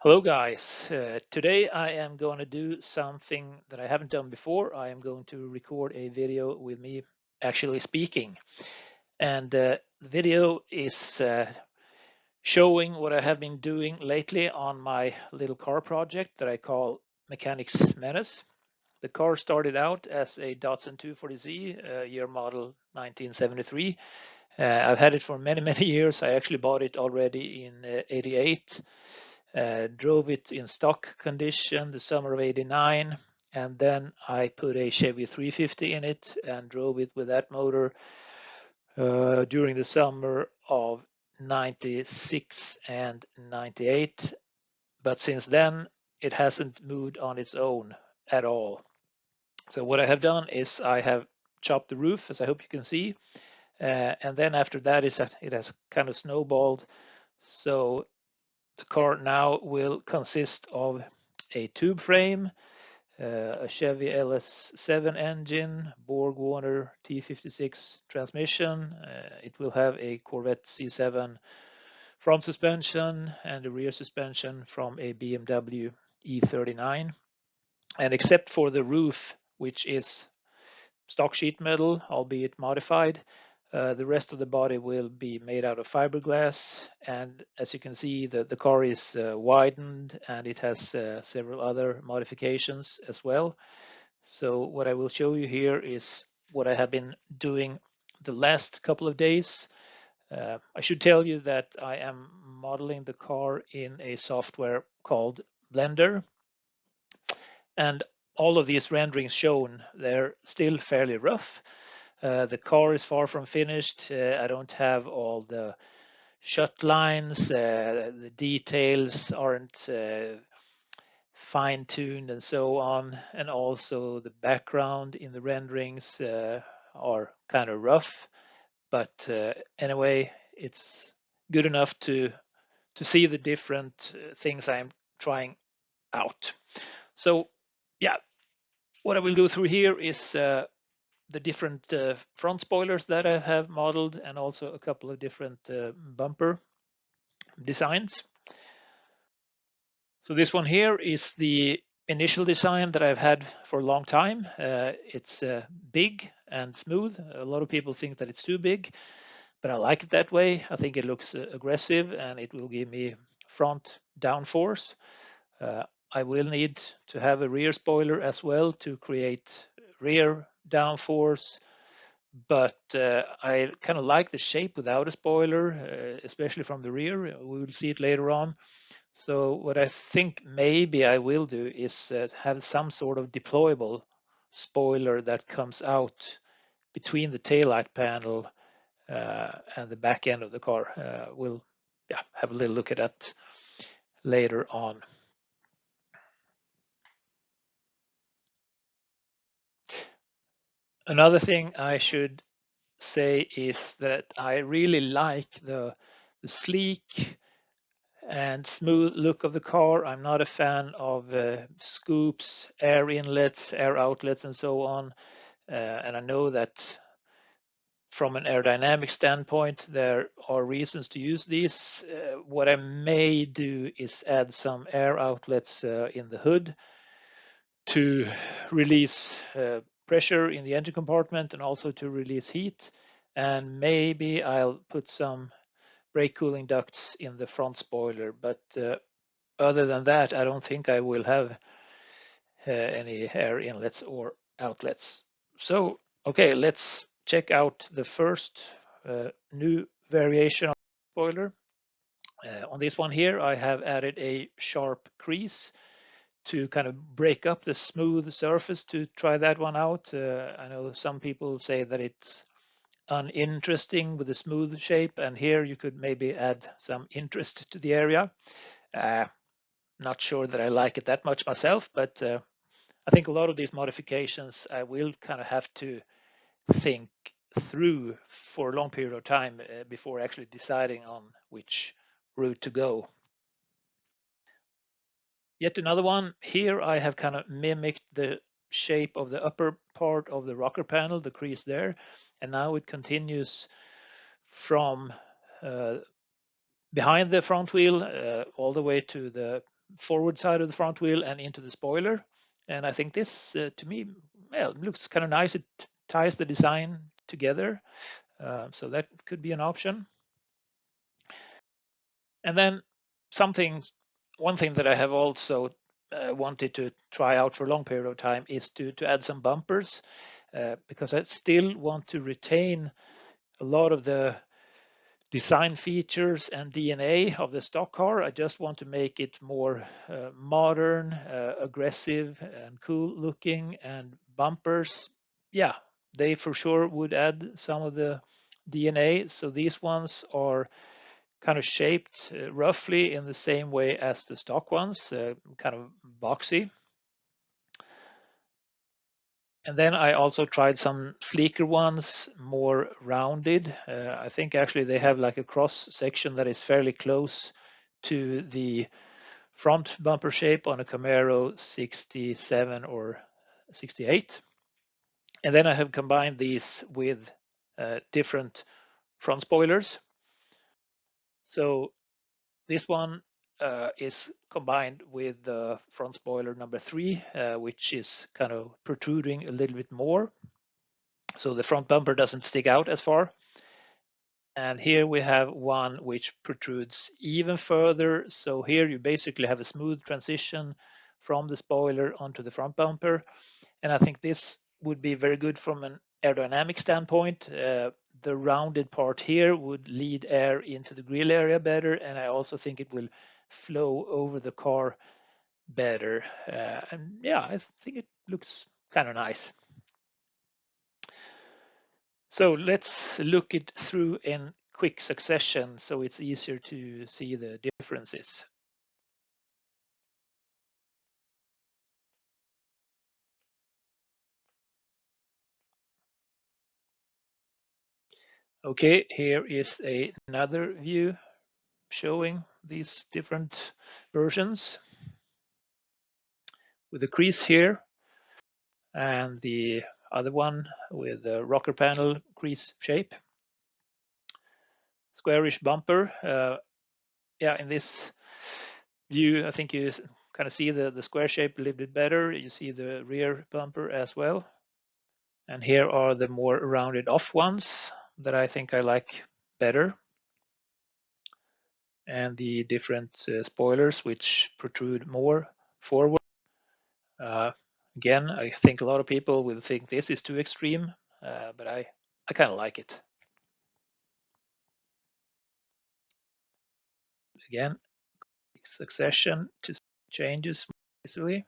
Hello guys, today I am going to do something that I haven't done before. I am going to record a video with me actually speaking, and the video is showing what I have been doing lately on my little car project that I call Mechanix Menace. The car started out as a Datsun 240Z, year model 1973. I've had it for many years. I actually bought it already in '88. Drove it in stock condition the summer of '89, and then I put a Chevy 350 in it and drove it with that motor during the summer of '96 and '98. But since then, it hasn't moved on its own at all. So what I have done is I have chopped the roof, as I hope you can see, and then after that it has kind of snowballed. So the car now will consist of a tube frame, a Chevy LS7 engine, Borg-Warner T56 transmission. It will have a Corvette C7 front suspension and a rear suspension from a BMW E39. And except for the roof, which is stock sheet metal, albeit modified, the rest of the body will be made out of fiberglass, and as you can see, the car is widened and it has several other modifications as well. So what I will show you here is what I have been doing the last couple of days. I should tell you that I am modeling the car in a software called Blender, and all of these renderings shown, they're still fairly rough. The car is far from finished. I don't have all the shut lines. The details aren't fine-tuned and so on. And also the background in the renderings are kind of rough. But anyway, it's good enough to see the different things I'm trying out. So yeah, what I will go through here is the different front spoilers that I have modeled, and also a couple of different bumper designs. So this one here is the initial design that I've had for a long time. It's big and smooth. A lot of people think that it's too big, but I like it that way. I think it looks aggressive and it will give me front downforce. I will need to have a rear spoiler as well to create rear downforce, but I kind of like the shape without a spoiler, especially from the rear. We will see it later on. So what I think maybe I will do is have some sort of deployable spoiler that comes out between the taillight panel and the back end of the car. We'll have a little look at that later on. Another thing I should say is that I really like the sleek and smooth look of the car. I'm not a fan of scoops, air inlets, air outlets, and so on. And I know that from an aerodynamic standpoint, there are reasons to use these. What I may do is add some air outlets in the hood to release pressure in the engine compartment and also to release heat. And maybe I'll put some brake cooling ducts in the front spoiler, but other than that, I don't think I will have any air inlets or outlets. So, okay, let's check out the first new variation of spoiler. On this one here, I have added a sharp crease to kind of break up the smooth surface to try that one out. I know some people say that it's uninteresting with a smooth shape, and here you could maybe add some interest to the area. Not sure that I like it that much myself, but I think a lot of these modifications I will kind of have to think through for a long period of time before actually deciding on which route to go. Yet another one, here I have kind of mimicked the shape of the upper part of the rocker panel, the crease there, and now it continues from behind the front wheel all the way to the forward side of the front wheel and into the spoiler. And I think this, to me, well, looks kind of nice. It ties the design together. So that could be an option. And then one thing that I have also wanted to try out for a long period of time is to add some bumpers, because I still want to retain a lot of the design features and DNA of the stock car. I just want to make it more modern, aggressive, and cool looking. And bumpers, yeah, they for sure would add some of the DNA. So these ones are kind of shaped roughly in the same way as the stock ones, kind of boxy. And then I also tried some sleeker ones, more rounded. I think actually they have like a cross section that is fairly close to the front bumper shape on a Camaro 67 or 68. And then I have combined these with different front spoilers. So this one is combined with the front spoiler number 3, which is kind of protruding a little bit more. So the front bumper doesn't stick out as far. And here we have one which protrudes even further. So here you basically have a smooth transition from the spoiler onto the front bumper. And I think this would be very good from an aerodynamic standpoint. The rounded part here would lead air into the grille area better, and I also think it will flow over the car better. And yeah, I think it looks kind of nice. So let's look it through in quick succession so it's easier to see the differences. Okay, here is another view showing these different versions with the crease here, and the other one with the rocker panel crease shape. Squarish bumper. Yeah, in this view, I think you kind of see the square shape a little bit better. You see the rear bumper as well. And here are the more rounded off ones that I think I like better. And the different spoilers which protrude more forward. Uh, Again, I think a lot of people will think this is too extreme, but I kind of like it. Again, succession to changes easily.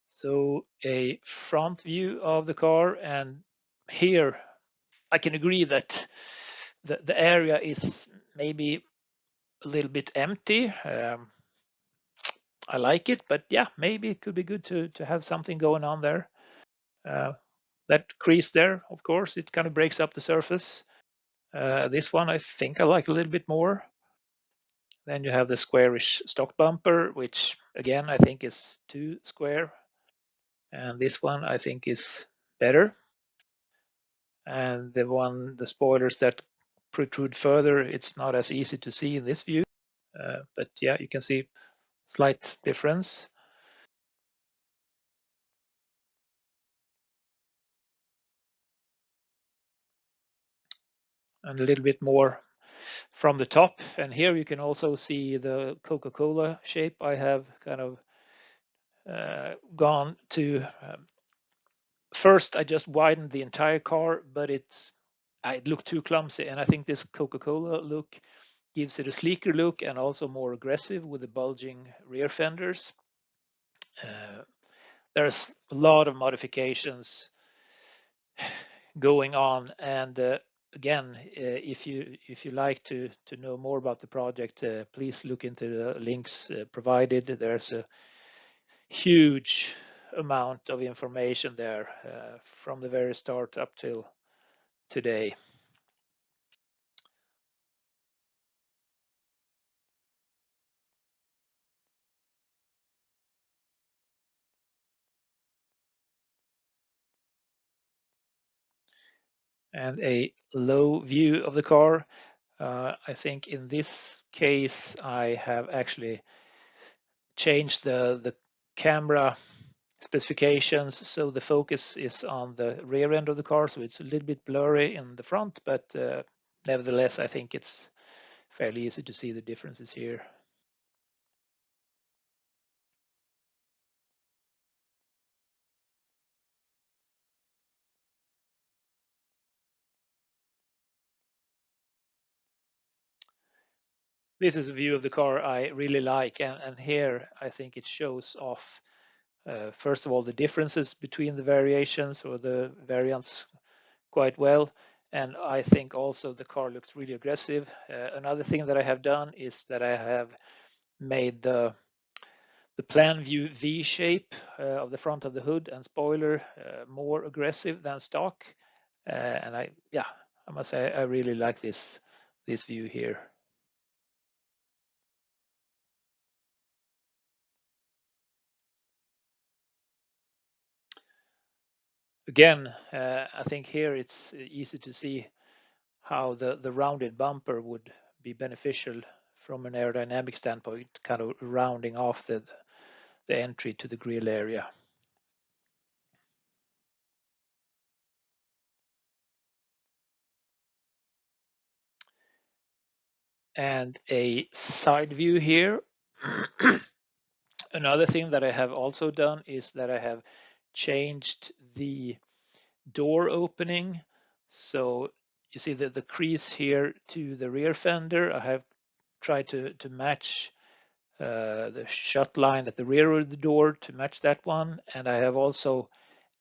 So a front view of the car, and here I can agree that the area is maybe a little bit empty. I like it, but yeah, maybe it could be good to have something going on there. Uh, that crease there, of course, it kind of breaks up the surface. This one I think I like a little bit more. Then you have the squarish stock bumper, which again I think is too square. And this one I think is better. And the spoilers that protrude further, it's not as easy to see in this view. But yeah, you can see slight difference. And a little bit more from the top. And here you can also see the Coca-Cola shape. I have kind of gone to first I just widened the entire car, but it looked too clumsy, and I think this Coca-Cola look gives it a sleeker look and also more aggressive with the bulging rear fenders. There's a lot of modifications going on, and again, if you like to know more about the project, please look into the links provided. There's a huge amount of information there from the very start up till today. And a low view of the car. I think in this case I have actually changed the camera specifications so the focus is on the rear end of the car, so it's a little bit blurry in the front, but nevertheless I think it's fairly easy to see the differences here. This is a view of the car I really like, and here I think it shows off first of all the differences between the variations or the variants quite well, and I think also the car looks really aggressive. Another thing that I have done is that I have made the plan view V shape of the front of the hood and spoiler more aggressive than stock, and I must say I really like this view here. Again, I think here it's easy to see how the rounded bumper would be beneficial from an aerodynamic standpoint, kind of rounding off the entry to the grille area. And a side view here. Another thing that I have also done is that I have changed the door opening. So you see the crease here to the rear fender. I have tried to match the shut line at the rear of the door to match that one. And I have also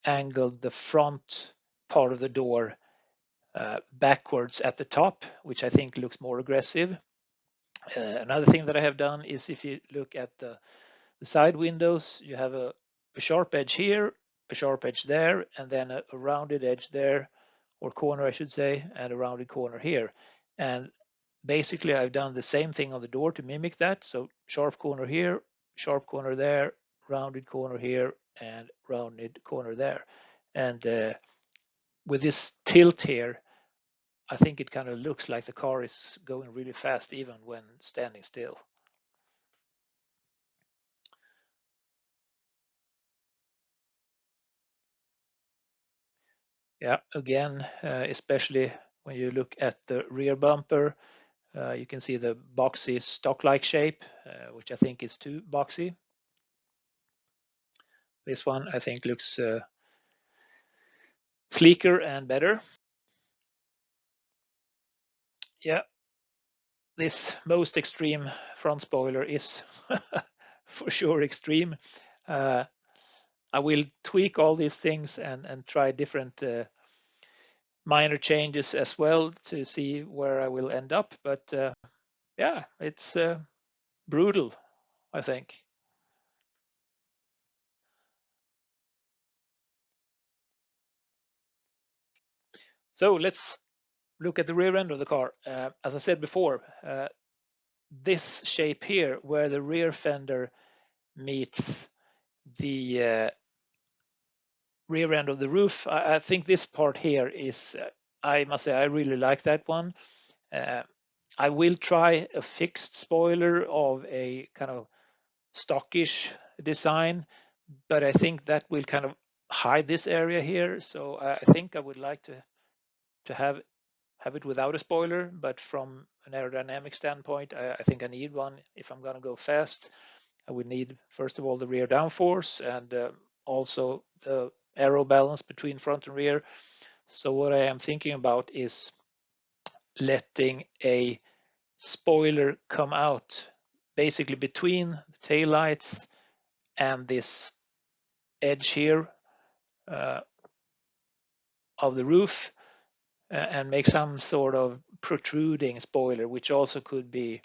angled the front part of the door backwards at the top, which I think looks more aggressive. Another thing that I have done is if you look at the side windows, you have a sharp edge here, a sharp edge there, and then a rounded edge there, or corner, I should say, and a rounded corner here. And basically, I've done the same thing on the door to mimic that. So sharp corner here, sharp corner there, rounded corner here, and rounded corner there. And with this tilt here, I think it kind of looks like the car is going really fast even when standing still. Yeah, again, especially when you look at the rear bumper, you can see the boxy stock-like shape, which I think is too boxy. This one I think looks sleeker and better. Yeah, this most extreme front spoiler is for sure extreme. I will tweak all these things and try different minor changes as well to see where I will end up. But yeah, it's brutal, I think. So let's look at the rear end of the car. As I said before, this shape here, where the rear fender meets the rear end of the roof, I think this part here is, I must say, I really like that one. I will try a fixed spoiler of a kind of stockish design, but I think that will kind of hide this area here. So I think I would like to have it without a spoiler, but from an aerodynamic standpoint, I think I need one. If I'm going to go fast, I would need, first of all, the rear downforce and also the aero balance between front and rear. So what I am thinking about is letting a spoiler come out basically between the tail lights and this edge here of the roof and make some sort of protruding spoiler, which also could be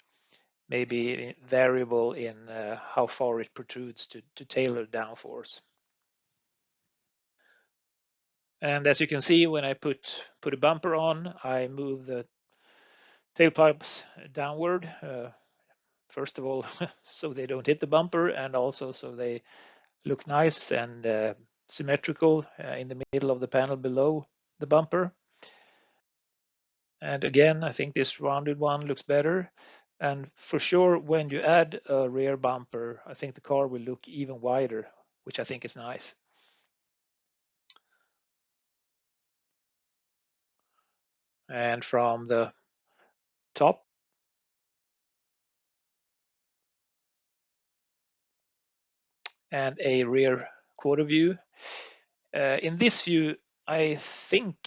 maybe variable in how far it protrudes to tailor downforce. And as you can see, when I put a bumper on, I move the tailpipes downward. First of all, so they don't hit the bumper, and also so they look nice and symmetrical in the middle of the panel below the bumper. And again, I think this rounded one looks better. And for sure, when you add a rear bumper, I think the car will look even wider, which I think is nice. And from the top, and a rear quarter view. In this view, I think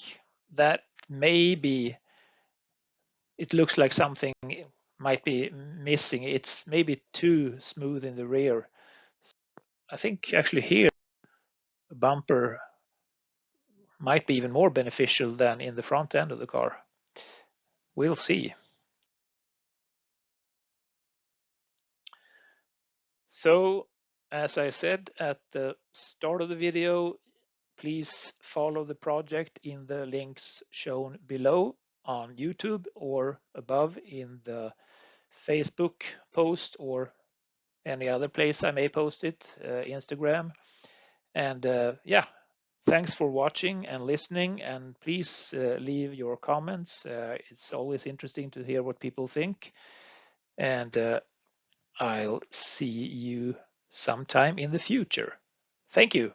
that maybe it looks like something might be missing. It's maybe too smooth in the rear. I think actually here, a bumper might be even more beneficial than in the front end of the car. We'll see. So, as I said at the start of the video, please follow the project in the links shown below on YouTube or above in the Facebook post or any other place I may post it, Instagram. And yeah, thanks for watching and listening. And please leave your comments. It's always interesting to hear what people think. And I'll see you sometime in the future. Thank you.